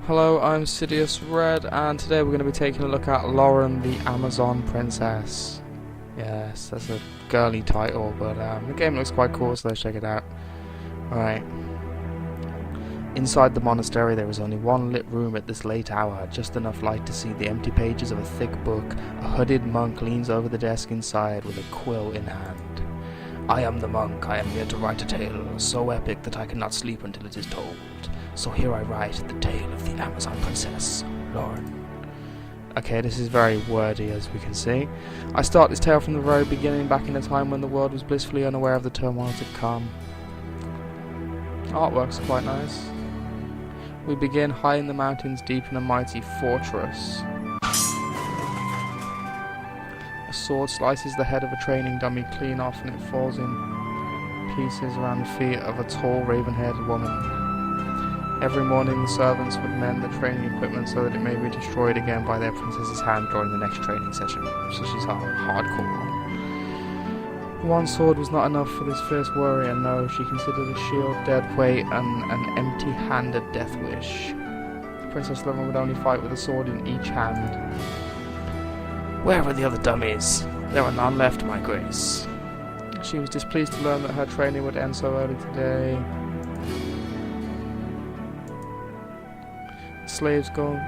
Hello, I'm SidiousRed, and today we're going to be taking a look at Loren, the Amazon Princess. Yes, that's a girly title, but the game looks quite cool, so let's check it out. Alright. Inside the monastery there is only one lit room at this late hour, just enough light to see the empty pages of a thick book. A hooded monk leans over the desk inside with a quill in hand. I am the monk. I am here to write a tale, so epic that I cannot sleep until it is told. So here I write the tale of the Amazon Princess, Loren. Okay, this is very wordy, as we can see. I start this tale from the very beginning, back in a time when the world was blissfully unaware of the turmoil to come. Artwork's quite nice. We begin high in the mountains, deep in a mighty fortress. A sword slices the head of a training dummy clean off, and it falls in pieces around the feet of a tall, raven-haired woman. Every morning the servants would mend the training equipment so that it may be destroyed again by their princess's hand during the next training session. So she's hardcore. One sword was not enough for this fierce warrior. No, she considered a shield, dead weight, and an empty-handed death wish. Princess Loren would only fight with a sword in each hand. Where are the other dummies? There are none left, my grace. She was displeased to learn that her training would end so early today. Slaves go.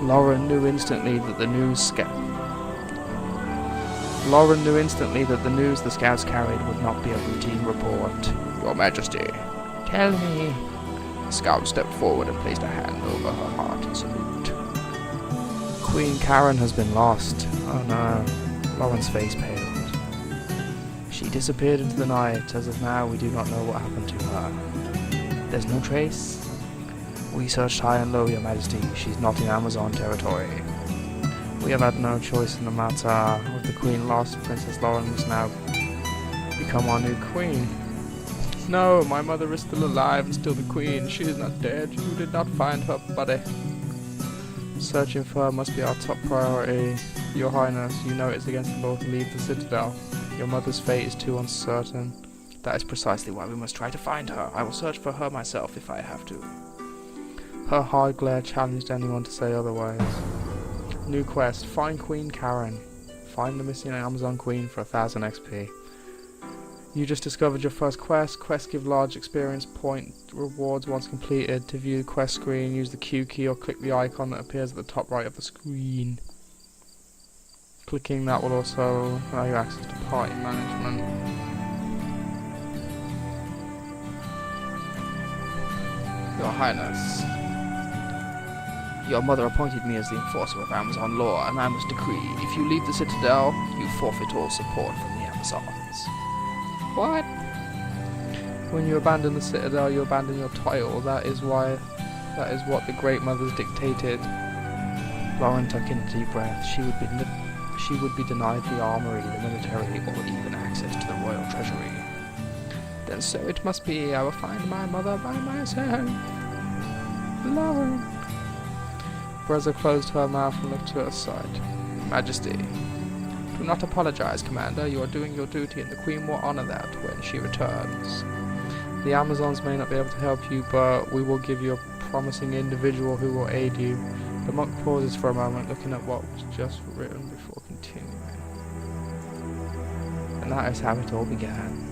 Loren knew instantly that the news the scouts carried would not be a routine report. Your Majesty, tell me. The scout stepped forward and placed a hand over her heart in salute. Queen Karen has been lost. Oh no. Loren's face paled. She disappeared into the night. As of now, we do not know what happened to her. There's no trace. We searched high and low, Your Majesty. She's not in Amazon territory. We have had no choice in the matter. With the Queen lost, Princess Loren must now become our new Queen. No, my mother is still alive and still the Queen. She is not dead. You did not find her body. Searching for her must be our top priority. Your Highness, you know it is against the law to leave the citadel. Your mother's fate is too uncertain. That is precisely why we must try to find her. I will search for her myself if I have to. Her hard glare challenged anyone to say otherwise. New quest, find Queen Karen. Find the missing Amazon Queen for 1000 XP. You just discovered your first quest. Quests give large experience point rewards once completed. To view the quest screen, use the Q key or click the icon that appears at the top right of the screen. Clicking that will also allow you access to party management. Your Highness, your mother appointed me as the enforcer of Amazon law, and I must decree, if you leave the citadel, you forfeit all support from the Amazons. What? When you abandon the citadel, you abandon your title. That is what the Great Mothers dictated. Loren took in a deep breath. She would be denied the armory, the military, or even access to the royal treasury. Then so it must be. I will find my mother by myself. Loren. Brezza closed her mouth and looked to her side. Majesty, do not apologize, Commander. You are doing your duty, and the Queen will honor that when she returns. The Amazons may not be able to help you, but we will give you a promising individual who will aid you. The monk pauses for a moment, looking at what was just written before continuing. And that is how it all began.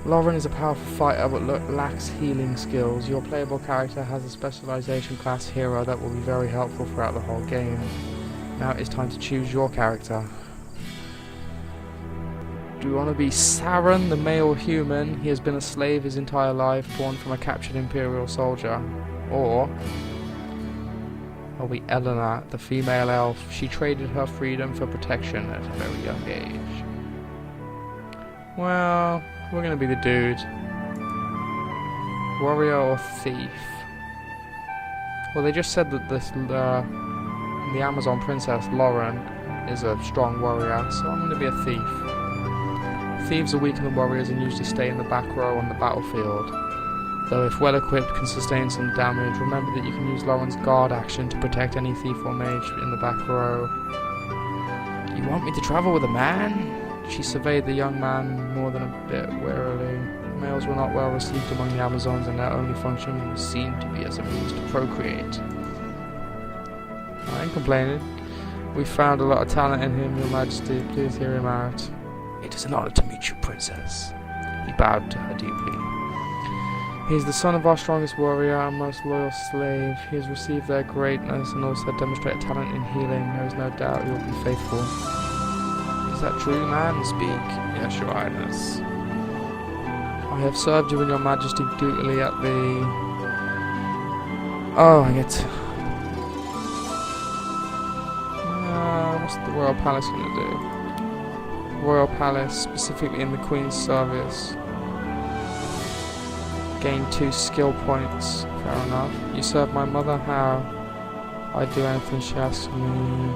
Loren is a powerful fighter but lacks healing skills. Your playable character has a specialization class hero that will be very helpful throughout the whole game. Now it's time to choose your character. Do you want to be Saren, the male human? He has been a slave his entire life, born from a captured Imperial soldier. Or are we Eleanor, the female elf? She traded her freedom for protection at a very young age. Well, we're gonna be the dude. Warrior or thief? Well, they just said that this And the Amazon princess, Loren, is a strong warrior, so I'm going to be a thief. Thieves are weaker than warriors and usually stay in the back row on the battlefield. Though if well equipped can sustain some damage, remember that you can use Loren's guard action to protect any thief or mage in the back row. You want me to travel with a man? She surveyed the young man more than a bit warily. Males were not well received among the Amazons, and their only function was seen to be as a means to procreate. I ain't complaining. We found a lot of talent in him, Your Majesty. Please hear him out. It is an honor to meet you, Princess. He bowed to her deeply. He is the son of our strongest warrior and most loyal slave. He has received their greatness and also demonstrated talent in healing. There is no doubt he will be faithful. Is that true, man? Speak. Yes, Your Highness. I have served you and Your Majesty dutifully at the... Oh, I get... what's the Royal Palace going to do? Royal Palace, specifically in the Queen's service. Gain 2 skill points. Fair enough. You serve my mother? How? I do anything she asks me.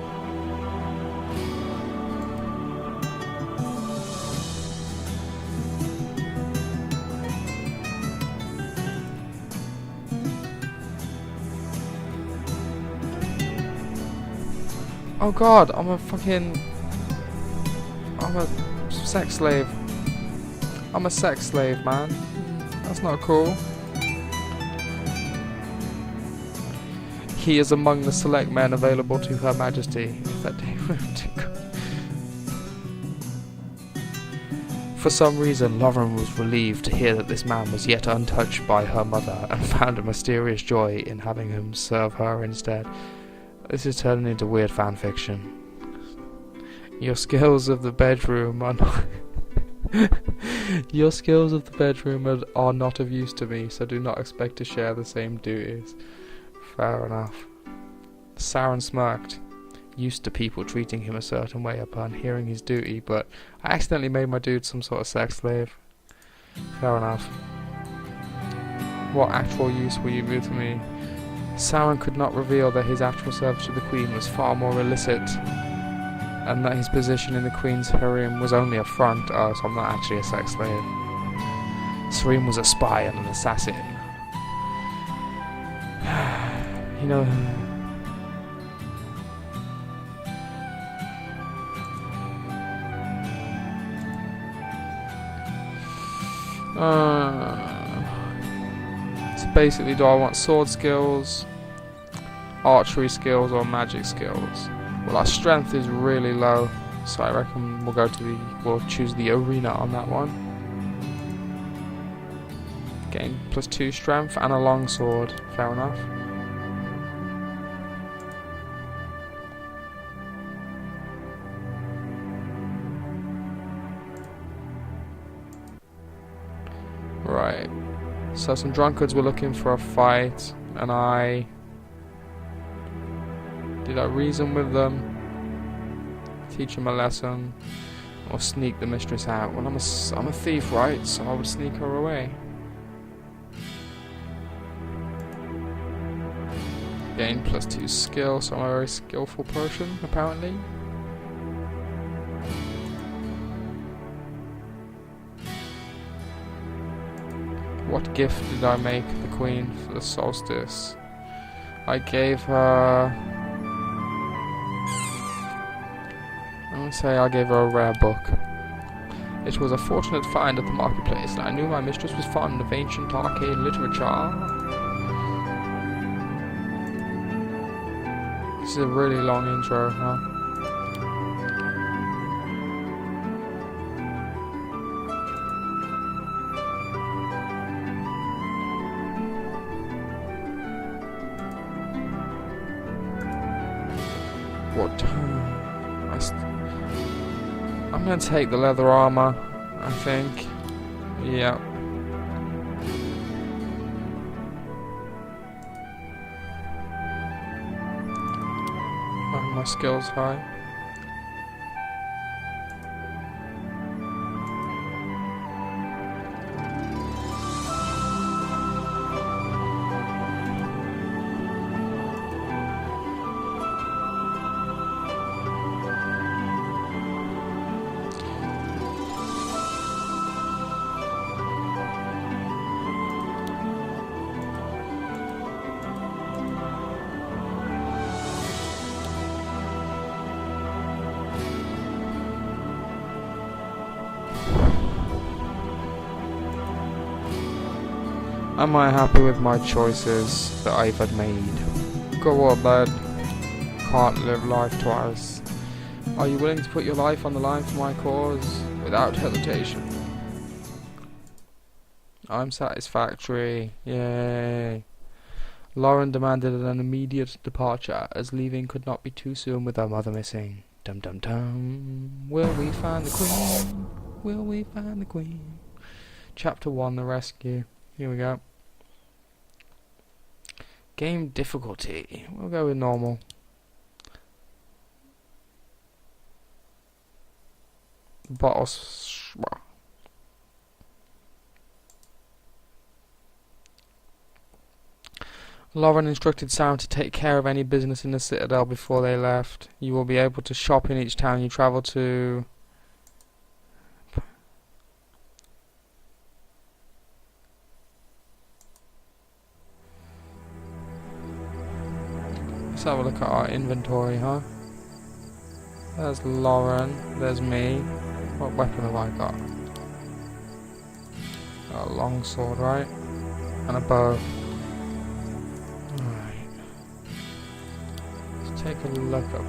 Oh god, I'm a sex slave. I'm a sex slave, man. That's not cool. He is among the select men available to Her Majesty. If that day For some reason, Loren was relieved to hear that this man was yet untouched by her mother, and found a mysterious joy in having him serve her instead. This is turning into weird fan fiction. Your skills of the bedroom are not Your skills of the bedroom are not of use to me, so do not expect to share the same duties. Fair enough. Saren smirked, used to people treating him a certain way upon hearing his duty, but I accidentally made my dude some sort of sex slave. Fair enough. What actual use will you be to me? Saren could not reveal that his actual service to the Queen was far more illicit, and that his position in the Queen's harem was only a front. Oh, so I'm not actually a sex slave. Serene was a spy and an assassin. You know... So basically, do I want sword skills, archery skills, or magic skills? Well, our strength is really low, so I reckon we'll choose the arena on that one. Gain +2 strength and a longsword. Fair enough. Right. So some drunkards were looking for a fight, and did I reason with them, teach them a lesson, or sneak the mistress out? Well, I'm a thief, right? So I would sneak her away. Gain +2 skill, so I'm a very skillful person, apparently. What gift did I make the Queen for the solstice? I gave her... I would say I gave her a rare book. It was a fortunate find at the marketplace, and I knew my mistress was fond of ancient arcade literature. This is a really long intro, huh? What? I'm gonna take the leather armor, I think. Yeah. My skills high. Am I happy with my choices that I've made? Go on then. Can't live life twice. Are you willing to put your life on the line for my cause? Without hesitation. I'm satisfactory. Yay. Loren demanded an immediate departure, as leaving could not be too soon with her mother missing. Dum dum dum. Will we find the queen? Will we find the queen? Chapter 1, The Rescue. Here we go. Game difficulty. We'll go with normal. Loren instructed Sam to take care of any business in the Citadel before they left. You will be able to shop in each town you travel to. Let's have a look at our inventory, huh? There's Loren, there's me. What weapon have I got? Got a long sword, right? And a bow. Alright. Let's take a look up.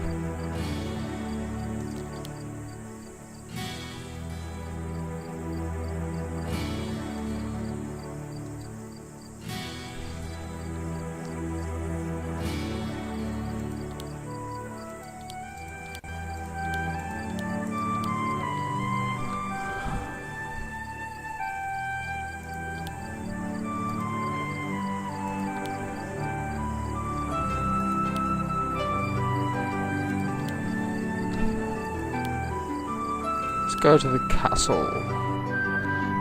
Go to the castle.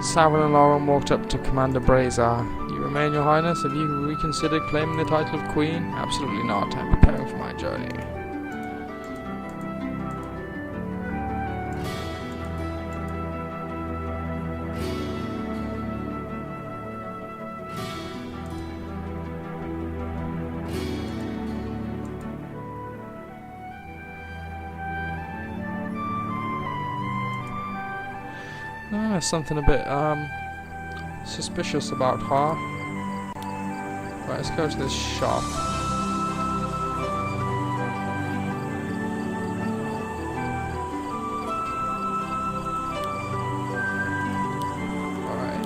Saren and Loren walked up to Commander Brazar. You remain, Your Highness? Have you reconsidered claiming the title of Queen? Absolutely not. I'm preparing for my journey. There's something a bit suspicious about her. Right, let's go to this shop. Alright.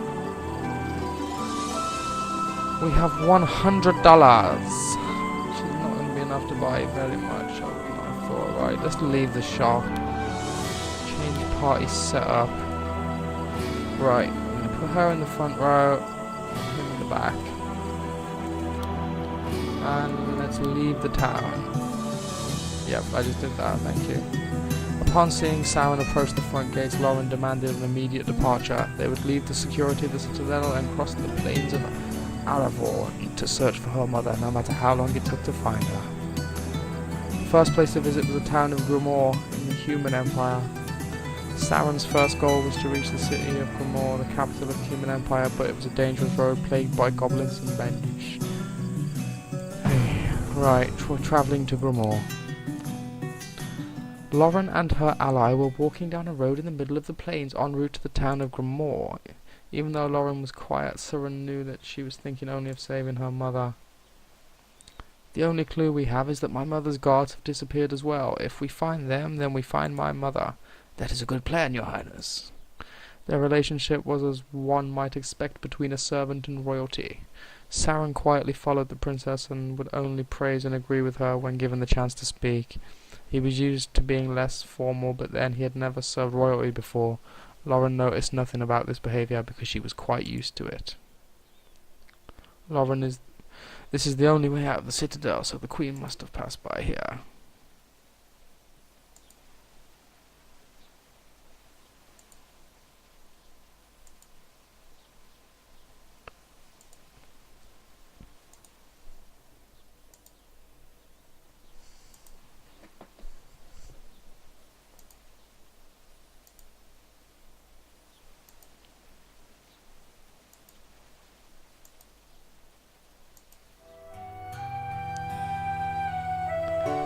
We have $100. Which is not going to be enough to buy very much, I would not have thought. Right, let's leave the shop. Change party setup. Right, I'm going to put her in the front row, him in the back, and let's leave the town. Yep, I just did that, thank you. Upon seeing Saren approach the front gates, Loren demanded an immediate departure. They would leave the security of the Citadel and cross the plains of Aravor to search for her mother, no matter how long it took to find her. The first place to visit was the town of Grimoire in the Human Empire. Saren's first goal was to reach the city of Grimoire, the capital of the Human Empire, but it was a dangerous road plagued by goblins and bench. Right, we're travelling to Grimoire. Loren and her ally were walking down a road in the middle of the plains en route to the town of Grimoire. Even though Loren was quiet, Saren knew that she was thinking only of saving her mother. The only clue we have is that my mother's guards have disappeared as well. If we find them, then we find my mother. That is a good plan, Your Highness. Their relationship was as one might expect between a servant and royalty. Saren quietly followed the princess and would only praise and agree with her when given the chance to speak. He was used to being less formal, but then he had never served royalty before. Loren noticed nothing about this behaviour because she was quite used to it. This is the only way out of the Citadel, so the Queen must have passed by here.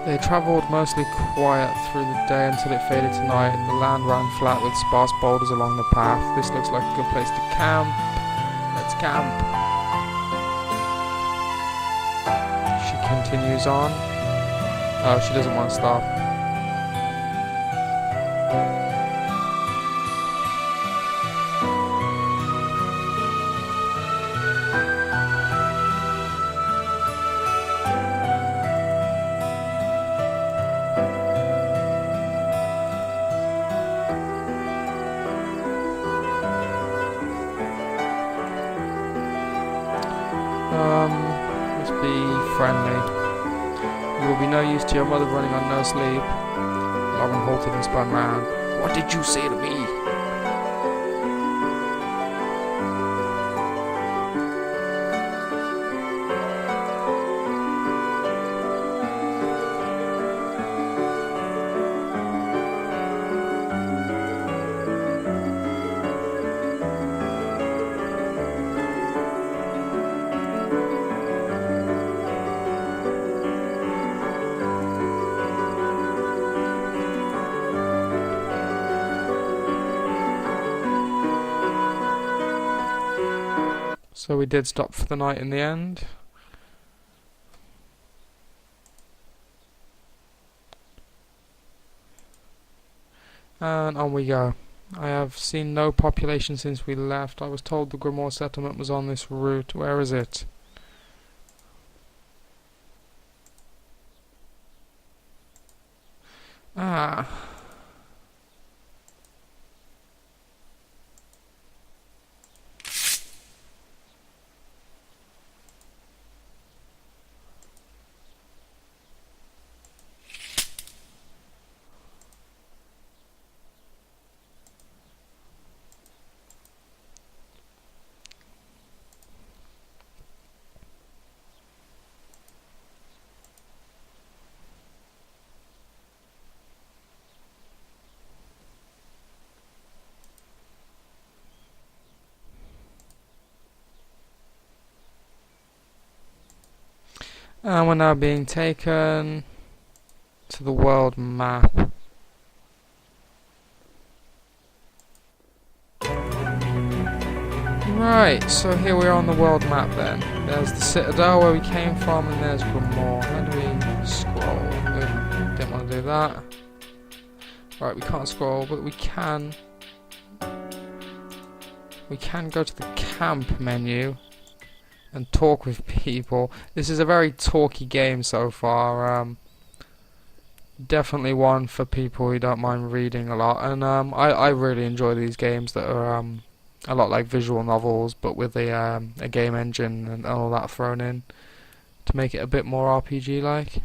They travelled mostly quiet through the day until it faded to night. The land ran flat with sparse boulders along the path. This looks like a good place to camp. Let's camp. continues on. Oh, she doesn't want to stop. Let's be friendly. You will be no use to your mother running on no sleep. Loren halted and spun round. What did you say to me? So we did stop for the night in the end. And on we go. I have seen no population since we left. I was told the Grimoire settlement was on this route. Where is it? Ah. And we're now being taken to the world map. Right, so here we are on the world map then. There's the Citadel where we came from, and there's Grimoire. How do we scroll? Didn't want to do that. Right, we can't scroll, but we can. We can go to the camp menu and talk with people. This is a very talky game so far. Definitely one for people who don't mind reading a lot, and I really enjoy these games that are a lot like visual novels, but with a game engine and all that thrown in to make it a bit more RPG-like.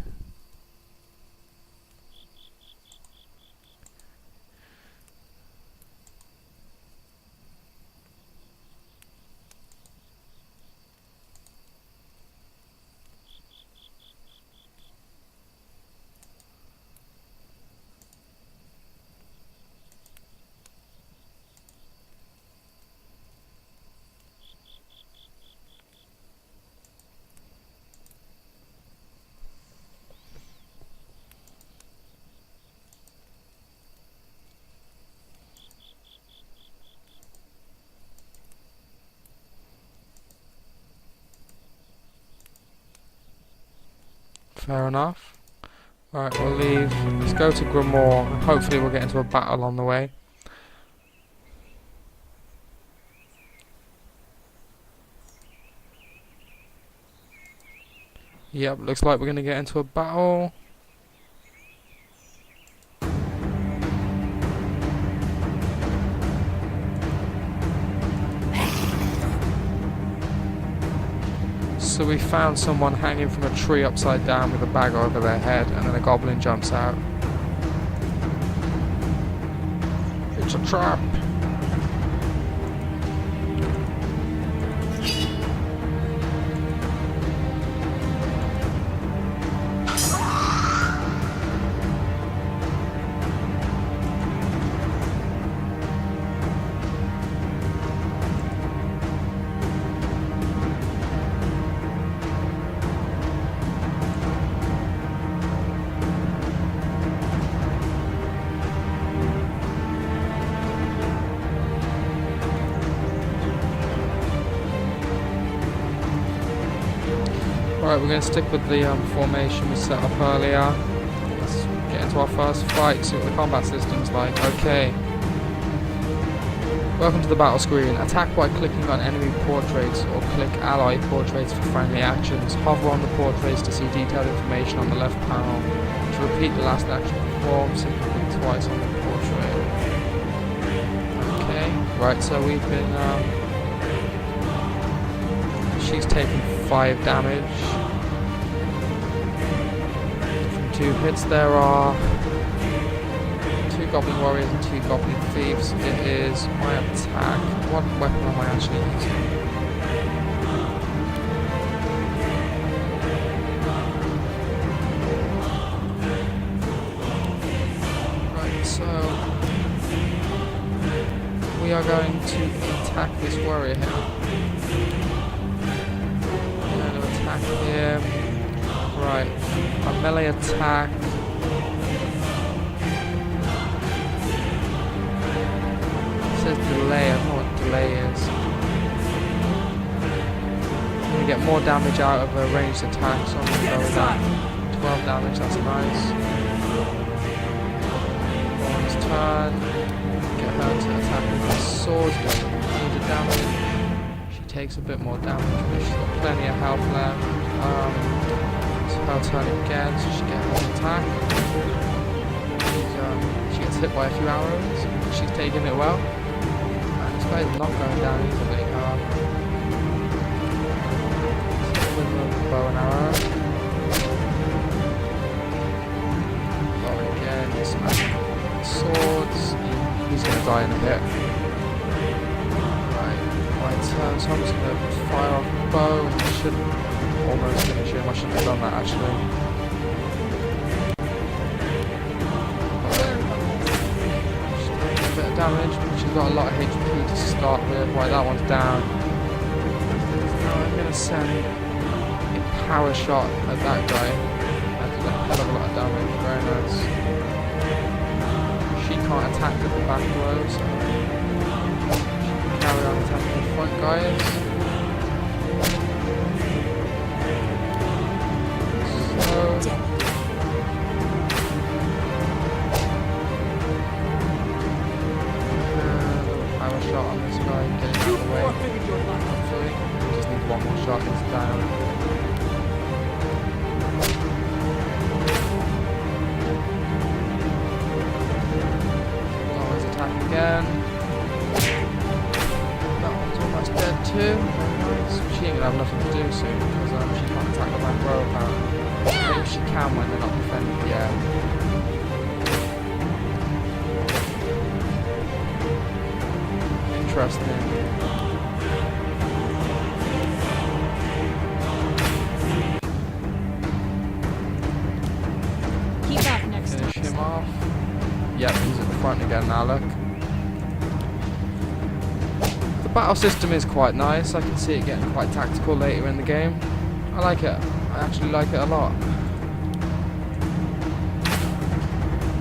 Fair enough. Right, we'll leave. Let's go to Grimoire, and hopefully we'll get into a battle on the way. Yep, looks like we're going to get into a battle. So we found someone hanging from a tree upside down with a bag over their head, and then a goblin jumps out. It's a trap! Right, we're going to stick with the formation we set up earlier. Let's get into our first fight, see what the combat system's like. Okay. Welcome to the battle screen. Attack by clicking on enemy portraits or click ally portraits for friendly actions. Hover on the portraits to see detailed information on the left panel. To repeat the last action performed, simply click twice on the portrait. Okay, right, so we've been, she's taken 5 damage. From 2 hits there are 2 Goblin Warriors and 2 Goblin Thieves. It is my attack. What weapon am I actually using? Right, so we are going to attack this warrior here. We're going to attack him. Right, a melee attack. Delay, I don't know what delay is. I'm going to get more damage out of a ranged attack, so I'm going to go with that. 12 damage, that's nice. Loren's turn. Get her to attack with her sword, get 100 damage. She takes a bit more damage, but she's got plenty of health left. It's her turn again, so she gets one attack. She gets hit by a few arrows, but she's taking it well. This guy's not going down easily. With the bow and arrow. Loren again, swords. He's going to die in a bit. Right, so I'm just going to fire off the bow. I should almost finish him. I shouldn't have done that actually. Damage, but she's got a lot of HP to start with. Right, that one's down. Now I'm going to send a power shot at that guy. That did a hell of a lot of damage. Very nice. She can't attack at the back row, so she can carry on attacking the front guys. So shot on this guy, get him out of the way. Hopefully, we just need one more shot, he's down. Loren's attack again. That one's almost dead too. Nice. She ain't gonna have nothing to do soon because she can't attack the back row apparently. Maybe she can when they're not defended yet. Interesting. Keep up next time. Finish him off. Yep, he's at the front again now, look. The battle system is quite nice. I can see it getting quite tactical later in the game. I like it. I actually like it a lot.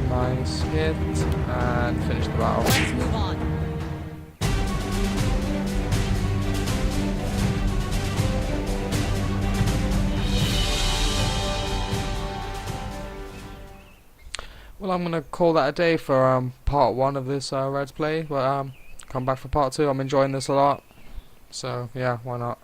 Nice hit and finish the battle. Let's move on. Well, I'm gonna call that a day for part 1 of this Reds play, but come back for part 2. I'm enjoying this a lot, so yeah, why not?